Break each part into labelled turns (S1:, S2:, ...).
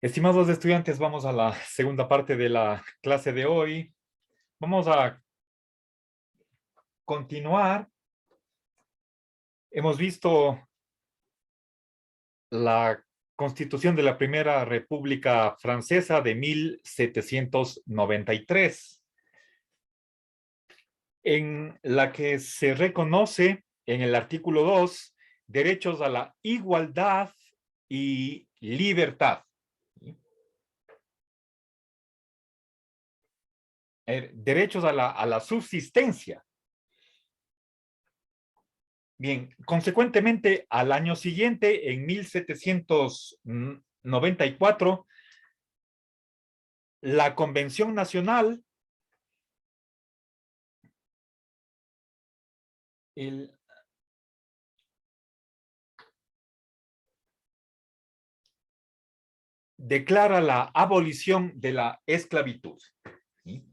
S1: Estimados estudiantes, vamos a la segunda parte de la clase de hoy. Vamos a continuar. Hemos visto la Constitución de la Primera República Francesa de 1793, en la que se reconoce en el artículo 2 derechos a la igualdad y libertad. Derechos a la subsistencia. Bien, consecuentemente, al año siguiente, en 1794, la Convención Nacional declara la abolición de la esclavitud. ¿Sí?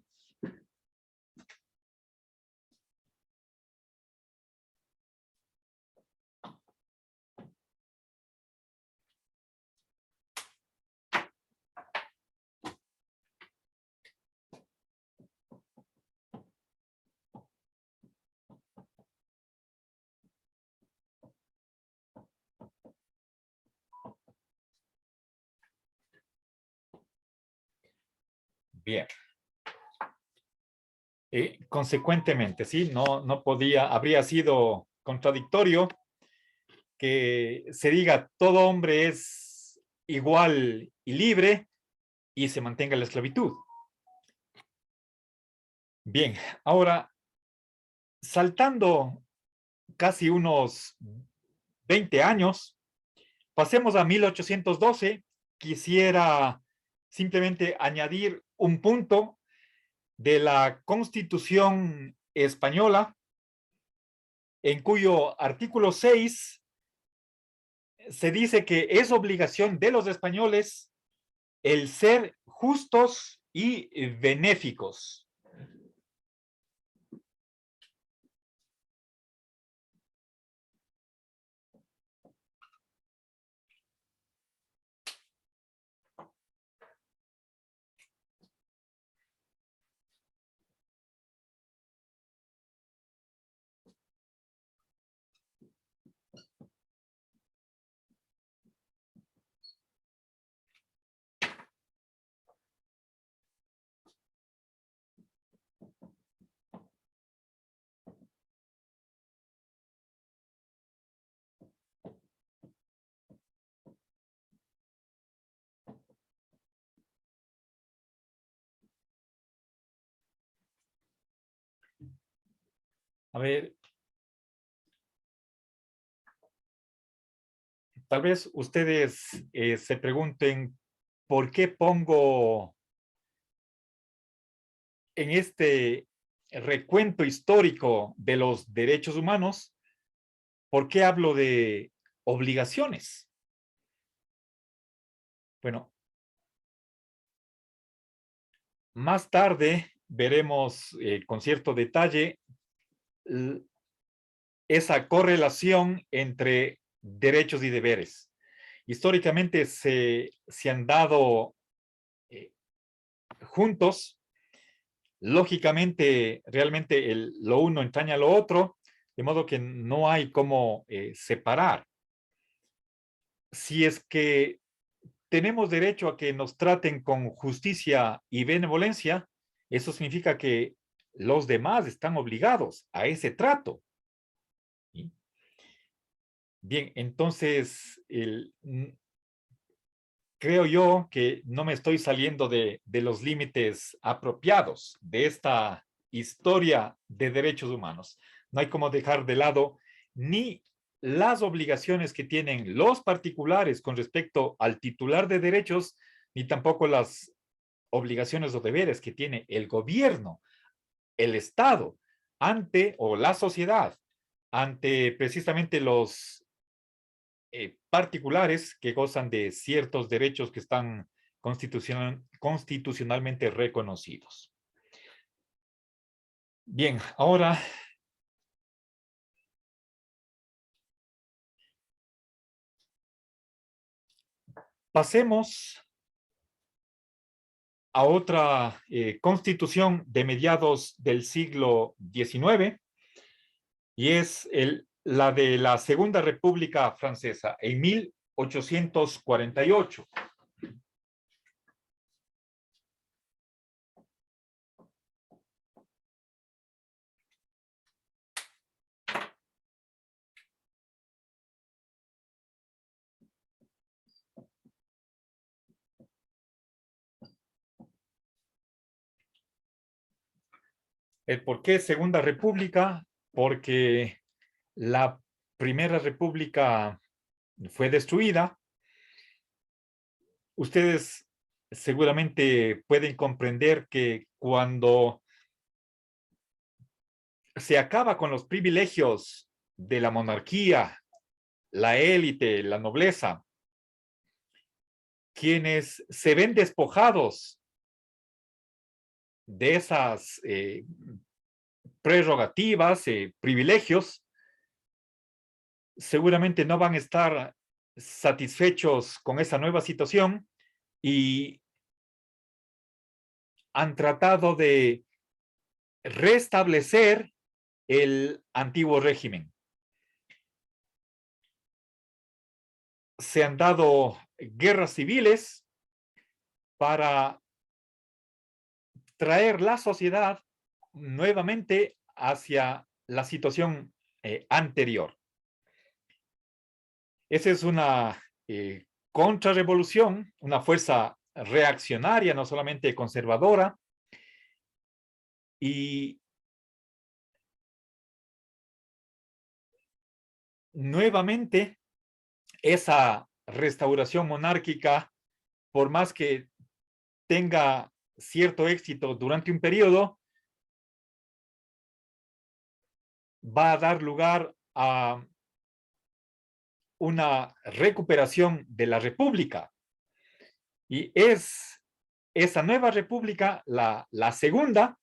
S1: Bien. Consecuentemente, sí, no podía, habría sido contradictorio que se diga todo hombre es igual y libre y se mantenga la esclavitud. Bien, ahora, saltando casi unos 20 años, pasemos a 1812. Quisiera simplemente añadir un punto de la Constitución española, en cuyo artículo 6 se dice que es obligación de los españoles el ser justos y benéficos. A ver, tal vez ustedes se pregunten por qué pongo en este recuento histórico de los derechos humanos, ¿por qué hablo de obligaciones? Bueno, más tarde veremos con cierto detalle esa correlación entre derechos y deberes. Históricamente se han dado juntos. Lógicamente, realmente lo uno entraña lo otro, de modo que no hay cómo separar. Si es que tenemos derecho a que nos traten con justicia y benevolencia, eso significa que los demás están obligados a ese trato. ¿Sí? Bien, entonces, creo yo que no me estoy saliendo de los límites apropiados de esta historia de derechos humanos. No hay como dejar de lado ni las obligaciones que tienen los particulares con respecto al titular de derechos, ni tampoco las obligaciones o deberes que tiene el gobierno, el Estado, ante, o la sociedad, ante precisamente los particulares que gozan de ciertos derechos que están constitucionalmente reconocidos. Bien, ahora Pasemos a otra constitución de mediados del siglo XIX, y es la de la Segunda República Francesa en 1848. ¿El por qué Segunda República? Porque la Primera República fue destruida. Ustedes seguramente pueden comprender que cuando se acaba con los privilegios de la monarquía, la élite, la nobleza, quienes se ven despojados de esas prerrogativas, privilegios, seguramente no van a estar satisfechos con esa nueva situación y han tratado de restablecer el antiguo régimen. Se han dado guerras civiles para traer la sociedad nuevamente hacia la situación anterior. Esa es una contrarrevolución, una fuerza reaccionaria, no solamente conservadora, y nuevamente esa restauración monárquica, por más que tenga cierto éxito durante un periodo, va a dar lugar a una recuperación de la república. Y es esa nueva república, la segunda,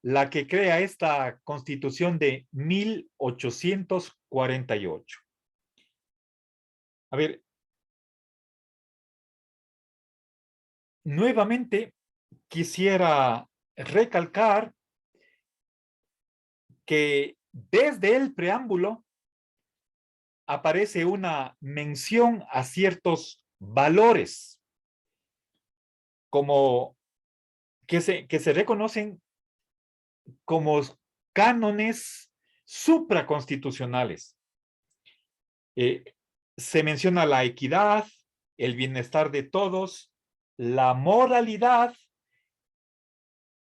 S1: la que crea esta constitución de 1848. A ver, nuevamente quisiera recalcar que desde el preámbulo aparece una mención a ciertos valores como que se reconocen como cánones supraconstitucionales. Se menciona la equidad, el bienestar de todos, la moralidad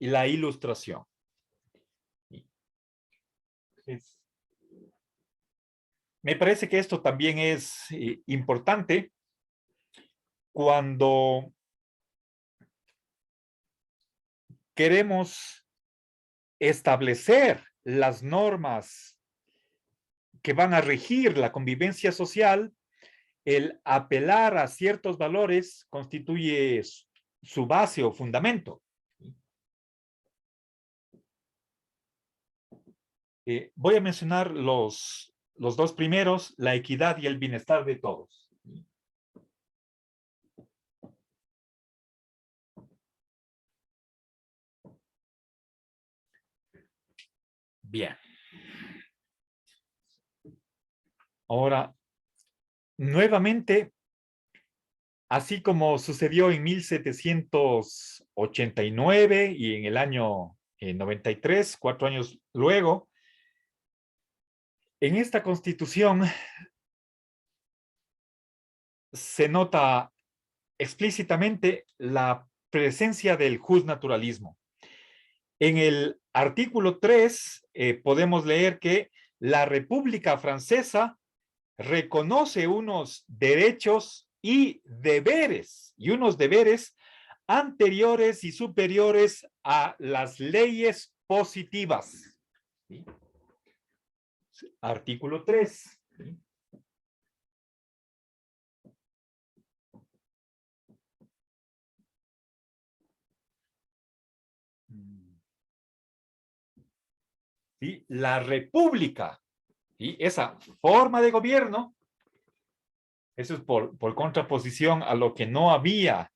S1: y la ilustración. Me parece que esto también es importante cuando queremos establecer las normas que van a regir la convivencia social. El apelar a ciertos valores constituye su base o fundamento. Voy a mencionar los dos primeros, la equidad y el bienestar de todos. Bien. Ahora, nuevamente, así como sucedió en 1789 y en el año 93, 4 años luego, en esta constitución se nota explícitamente la presencia del justnaturalismo. En el artículo 3 podemos leer que la República Francesa reconoce unos derechos y unos deberes anteriores y superiores a las leyes positivas. ¿Sí? Artículo 3. ¿Sí? ¿Sí? La república, ¿sí? Esa forma de gobierno Eso es por contraposición a lo que no había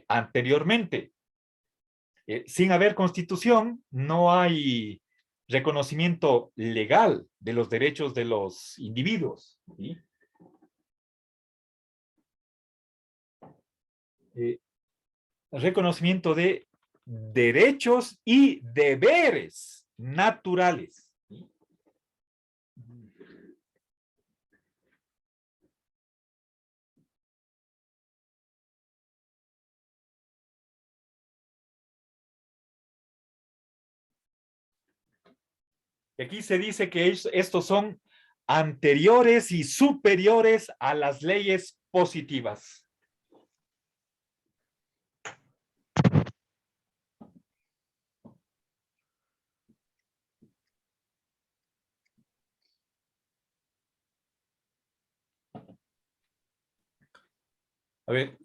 S1: anteriormente. Sin haber constitución, no hay reconocimiento legal de los derechos de los individuos. ¿Sí? Reconocimiento de derechos y deberes naturales. ¿Sí? Aquí se dice que estos son anteriores y superiores a las leyes positivas. A ver,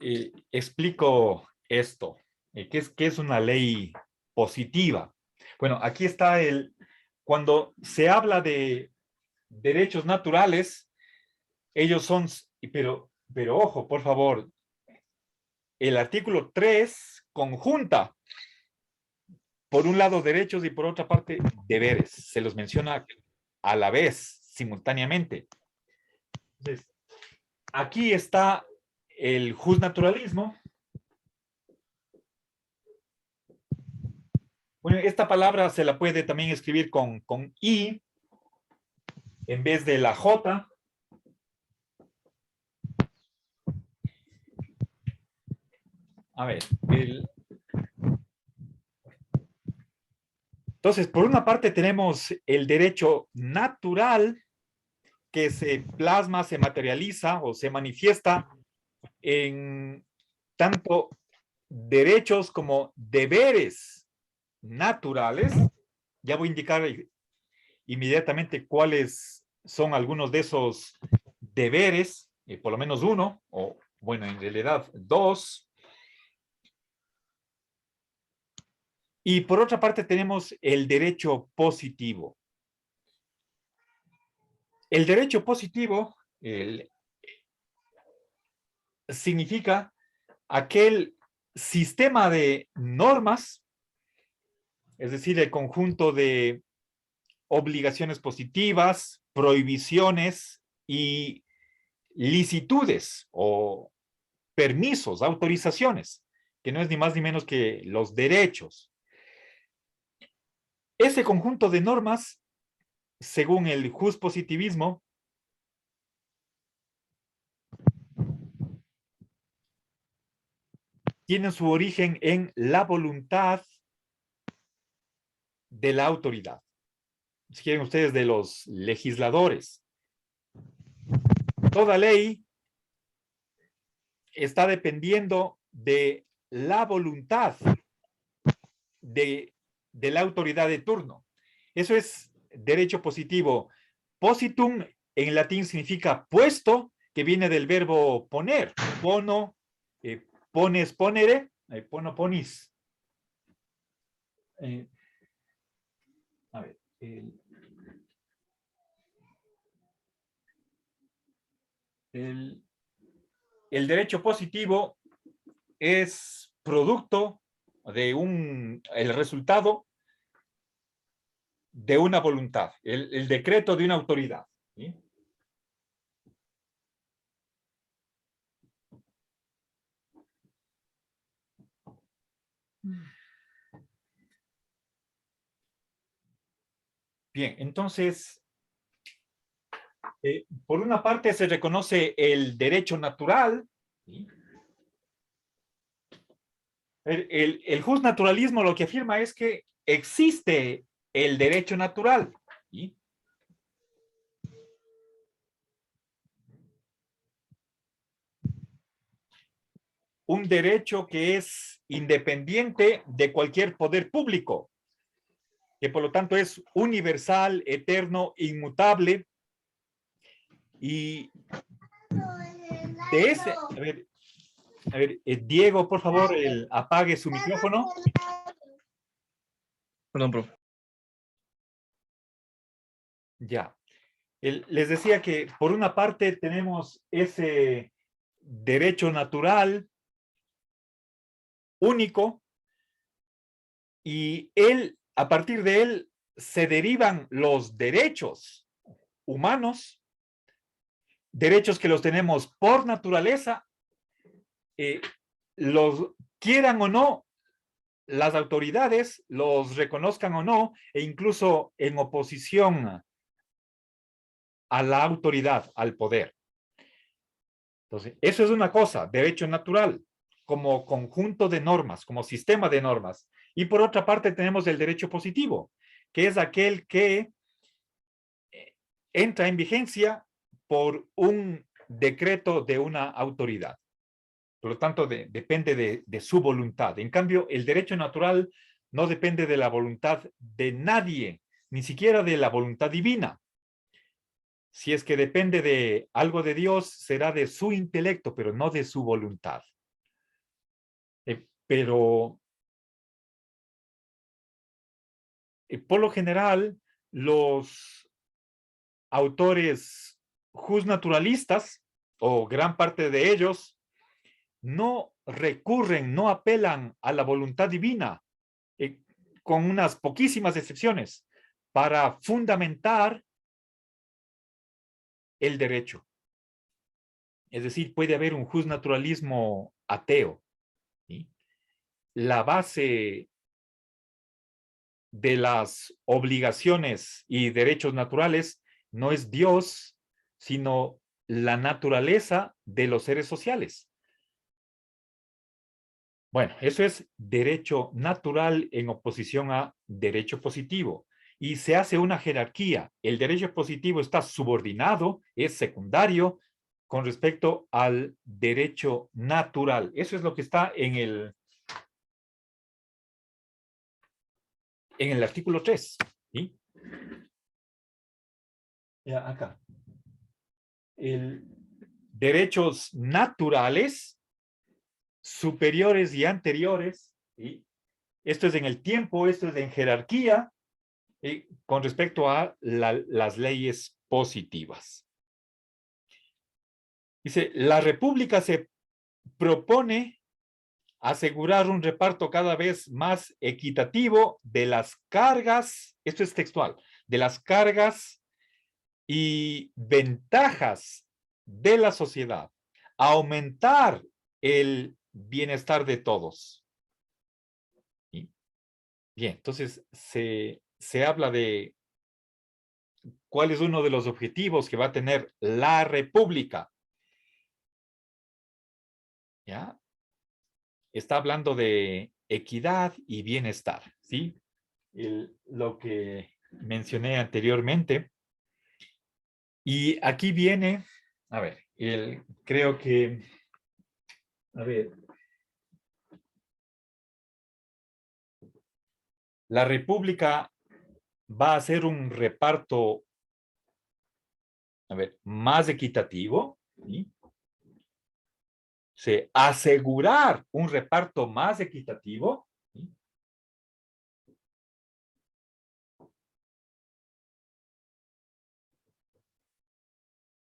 S1: explico esto. ¿Qué es una ley positiva? Bueno, aquí está cuando se habla de derechos naturales, ellos son, pero ojo, por favor, el artículo 3 conjunta, por un lado, derechos y por otra parte, deberes. Se los menciona a la vez, simultáneamente. Entonces, aquí está el justnaturalismo. Bueno, esta palabra se la puede también escribir con I en vez de la J. A ver, entonces, por una parte tenemos el derecho natural que se plasma, se materializa o se manifiesta en tanto derechos como deberes naturales. Ya voy a indicar inmediatamente cuáles son algunos de esos deberes, por lo menos uno, o bueno, en realidad dos. Y por otra parte tenemos el derecho positivo. El derecho positivo significa aquel sistema de normas, es decir, el conjunto de obligaciones positivas, prohibiciones y licitudes o permisos, autorizaciones, que no es ni más ni menos que los derechos. Ese conjunto de normas, según el positivismo, tienen su origen en la voluntad de la autoridad. Si quieren ustedes, de los legisladores. Toda ley está dependiendo de la voluntad de la autoridad de turno. Eso es derecho positivo. Positum en latín significa puesto, que viene del verbo poner. Pono, pones, ponere, pono, ponis. A ver. El derecho positivo es producto de el resultado de una voluntad, el decreto de una autoridad. ¿Sí? Bien, entonces, por una parte se reconoce el derecho natural. ¿Sí? El justnaturalismo lo que afirma es que existe el derecho natural. ¿Sí? Un derecho que es independiente de cualquier poder público, que por lo tanto es universal, eterno, inmutable. Y de ese, a ver, Diego, por favor, apague su micrófono.
S2: Perdón, profe.
S1: Ya. Les decía que por una parte tenemos ese derecho natural único y a partir de él se derivan los derechos humanos, derechos que los tenemos por naturaleza, los quieran o no las autoridades, los reconozcan o no, e incluso en oposición a la autoridad, al poder. Entonces, eso es una cosa, derecho natural, como conjunto de normas, como sistema de normas. Y por otra parte tenemos el derecho positivo, que es aquel que entra en vigencia por un decreto de una autoridad. Por lo tanto, depende de su voluntad. En cambio, el derecho natural no depende de la voluntad de nadie, ni siquiera de la voluntad divina. Si es que depende de algo de Dios, será de su intelecto, pero no de su voluntad. Pero por lo general, los autores justnaturalistas, o gran parte de ellos, no recurren, no apelan a la voluntad divina, con unas poquísimas excepciones, para fundamentar el derecho. Es decir, puede haber un justnaturalismo ateo, ¿sí? La base de las obligaciones y derechos naturales no es Dios, sino la naturaleza de los seres sociales. Bueno, eso es derecho natural en oposición a derecho positivo. Y se hace una jerarquía. El derecho positivo está subordinado, es secundario con respecto al derecho natural. Eso es lo que está en el artículo 3. ¿Sí? Ya, acá. Derechos naturales superiores y anteriores. ¿Sí? Esto es en el tiempo, esto es en jerarquía, con respecto a las leyes positivas. Dice, la República se propone asegurar un reparto cada vez más equitativo de las cargas, esto es textual, de las cargas y ventajas de la sociedad, aumentar el bienestar de todos. ¿Sí? Bien, entonces se habla de cuál es uno de los objetivos que va a tener la República. ¿Ya? Está hablando de equidad y bienestar, ¿sí? Lo que mencioné anteriormente. Y aquí viene, a ver, creo que, a ver, la República va a hacer un reparto, a ver, más equitativo, ¿sí? Asegurar un reparto más equitativo, ¿sí?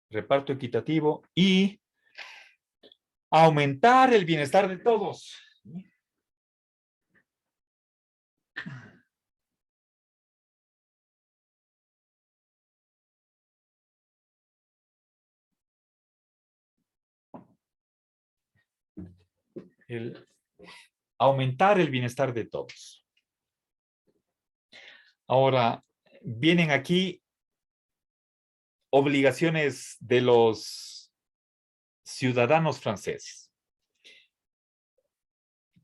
S1: Reparto equitativo y aumentar el bienestar de todos. ¿Sí? Aumentar el bienestar de todos. Ahora, vienen aquí obligaciones de los ciudadanos franceses.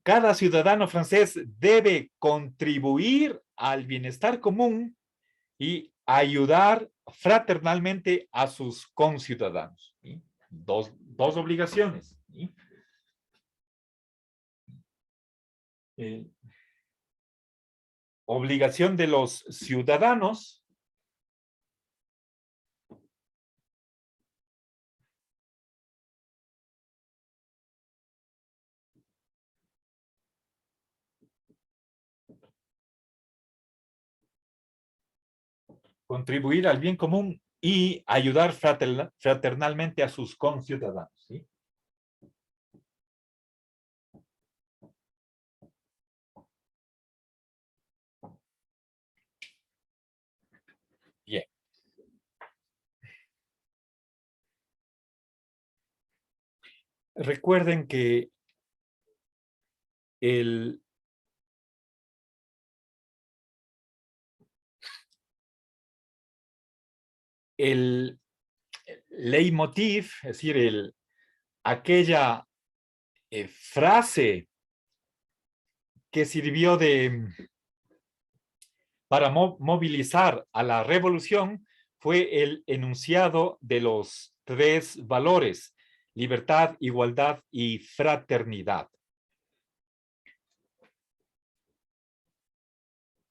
S1: Cada ciudadano francés debe contribuir al bienestar común y ayudar fraternalmente a sus conciudadanos. ¿Sí? Dos obligaciones. ¿Sí? Obligación de los ciudadanos contribuir al bien común y ayudar fraternalmente a sus conciudadanos. ¿Sí? Bien. Recuerden que el, el leitmotiv, es decir, aquella frase que sirvió para movilizar a la revolución fue el enunciado de los tres valores: libertad, igualdad y fraternidad.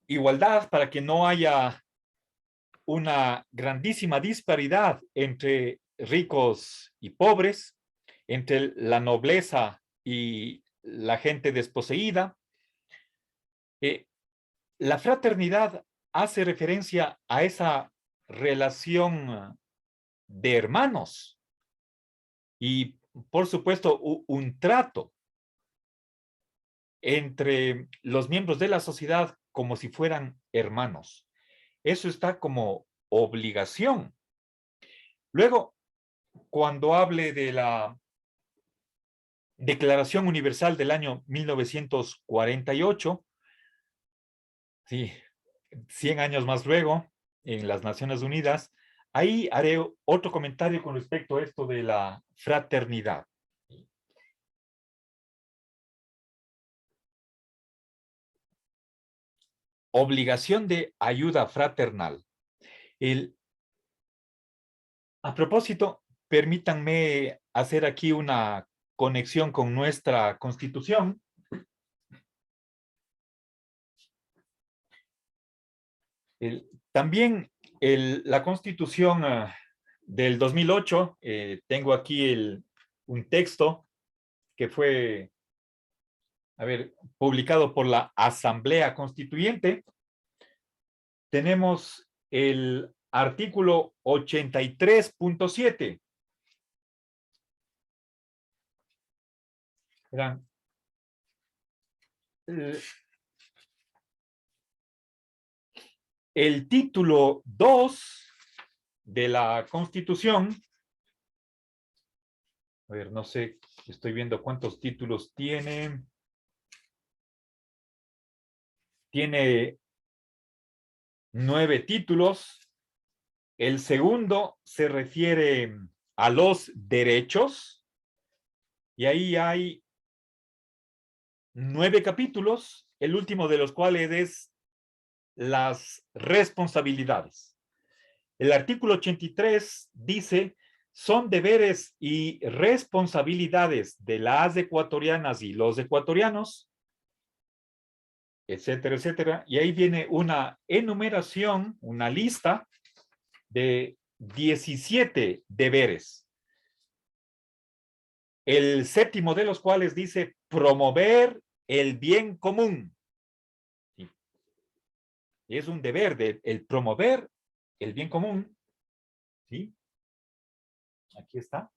S1: Igualdad para que no haya una grandísima disparidad entre ricos y pobres, entre la nobleza y la gente desposeída. La fraternidad hace referencia a esa relación de hermanos y, por supuesto, un trato entre los miembros de la sociedad como si fueran hermanos. Eso está como obligación. Luego, cuando hable de la Declaración Universal del año 1948, sí, 100 años más luego, en las Naciones Unidas, ahí haré otro comentario con respecto a esto de la fraternidad. Obligación de ayuda fraternal. El, a propósito, permítanme hacer aquí una conexión con nuestra Constitución. También la Constitución del 2008, tengo aquí un texto que fue, a ver, publicado por la Asamblea Constituyente. Tenemos el artículo 83.7. Verán, el título 2 de la Constitución, a ver, no sé, estoy viendo cuántos títulos tiene. Tiene 9 títulos. El segundo se refiere a los derechos y ahí hay 9 capítulos, el último de los cuales es las responsabilidades. El artículo 83 dice: son deberes y responsabilidades de las ecuatorianas y los ecuatorianos, etcétera, etcétera. Y ahí viene una enumeración, una lista de 17 deberes. El séptimo de los cuales dice promover el bien común. ¿Sí? Es un deber de el promover el bien común. ¿Sí? Aquí está.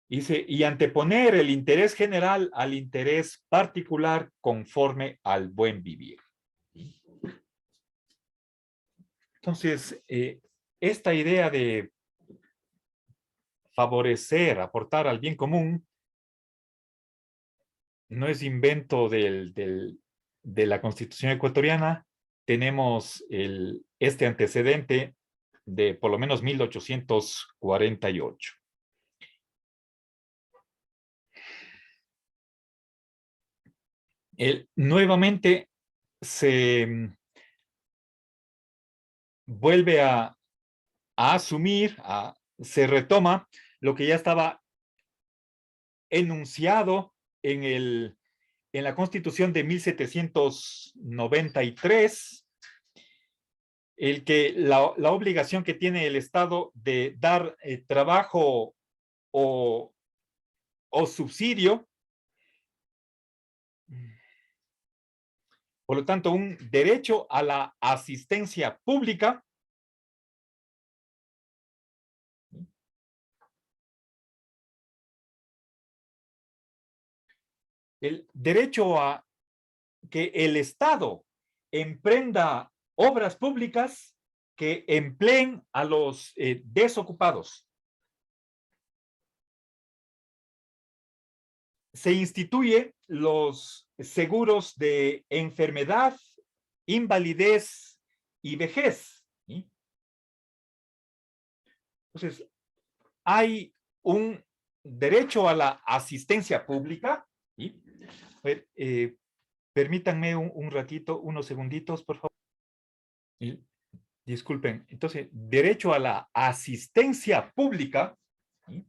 S1: Dice, y anteponer el interés general al interés particular conforme al buen vivir. ¿Sí? Entonces, esta idea de favorecer, aportar al bien común, no es invento de la Constitución ecuatoriana. Tenemos este antecedente de por lo menos 1848. Nuevamente se vuelve a asumir, se retoma lo que ya estaba enunciado en la Constitución de 1793, el que la obligación que tiene el Estado de dar trabajo o subsidio, por lo tanto, un derecho a la asistencia pública el derecho a que el Estado emprenda obras públicas que empleen a los desocupados. Se instituye los seguros de enfermedad, invalidez y vejez, ¿sí? Entonces, hay un derecho a la asistencia pública, ¿sí? A ver, permítanme un ratito, unos segunditos, por favor. Disculpen. Entonces, derecho a la asistencia pública, ¿sí?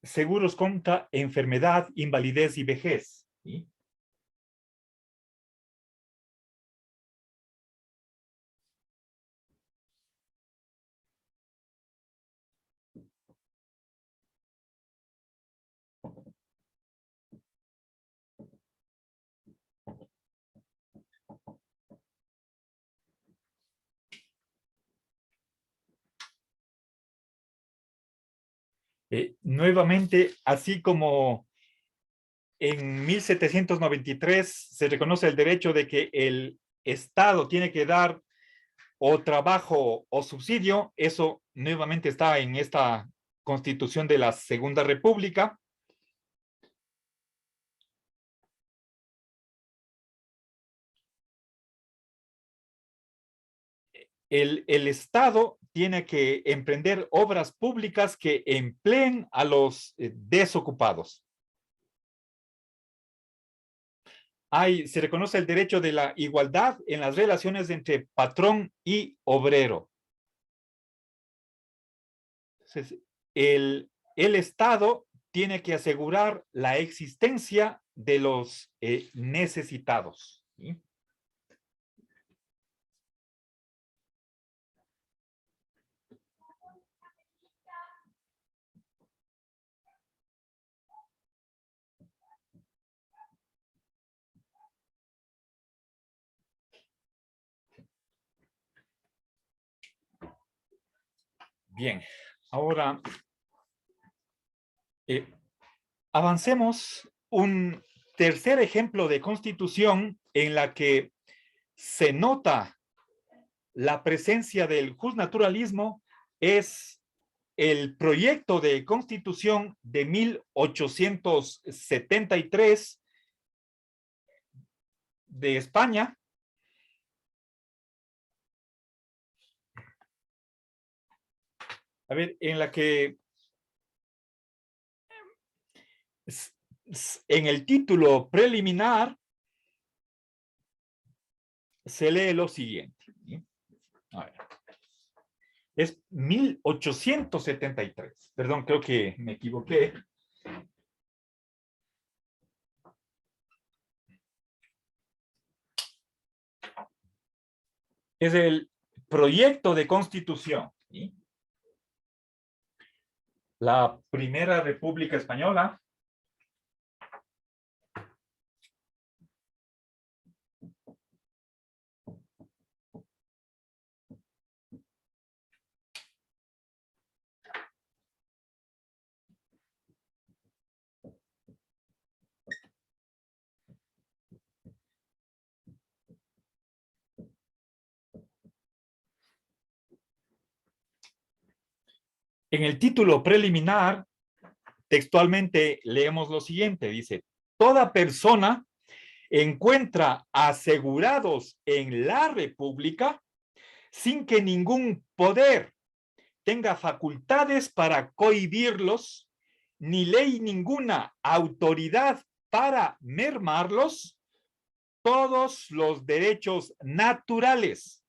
S1: Seguros contra enfermedad, invalidez y vejez, ¿sí? Nuevamente, así como en 1793 se reconoce el derecho de que el Estado tiene que dar o trabajo o subsidio, eso nuevamente está en esta Constitución de la Segunda República. El Estado tiene que emprender obras públicas que empleen a los desocupados. Se reconoce el derecho de la igualdad en las relaciones entre patrón y obrero. Entonces, el Estado tiene que asegurar la existencia de los necesitados, ¿sí? Bien, ahora avancemos un tercer ejemplo de constitución en la que se nota la presencia del justnaturalismo es el proyecto de constitución de 1873 de España. A ver, en la que en el título preliminar se lee lo siguiente. A ver. Es 1873. Perdón, creo que me equivoqué. Es el proyecto de constitución, ¿sí? La Primera República Española en el título preliminar, textualmente leemos lo siguiente, dice, toda persona encuentra asegurados en la República sin que ningún poder tenga facultades para cohibirlos, ni ley ninguna autoridad para mermarlos, todos los derechos naturales.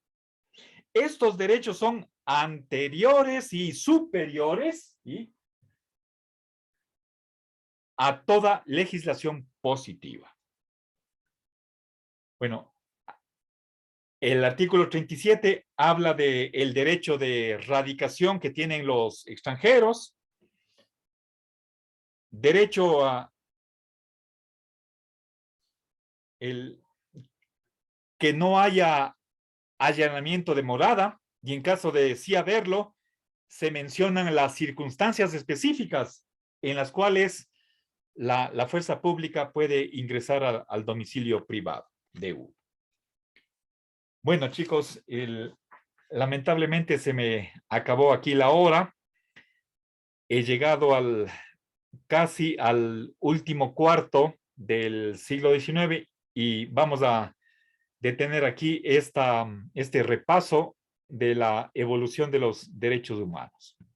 S1: Estos derechos son anteriores y superiores, ¿sí?, a toda legislación positiva. Bueno, el artículo 37 habla del derecho de radicación que tienen los extranjeros, derecho a el que no haya allanamiento de morada y en caso de sí haberlo, se mencionan las circunstancias específicas en las cuales la fuerza pública puede ingresar al domicilio privado de uno. Bueno, chicos, lamentablemente se me acabó aquí la hora. He llegado casi al último cuarto del siglo XIX y vamos a detener aquí este repaso de la evolución de los derechos humanos.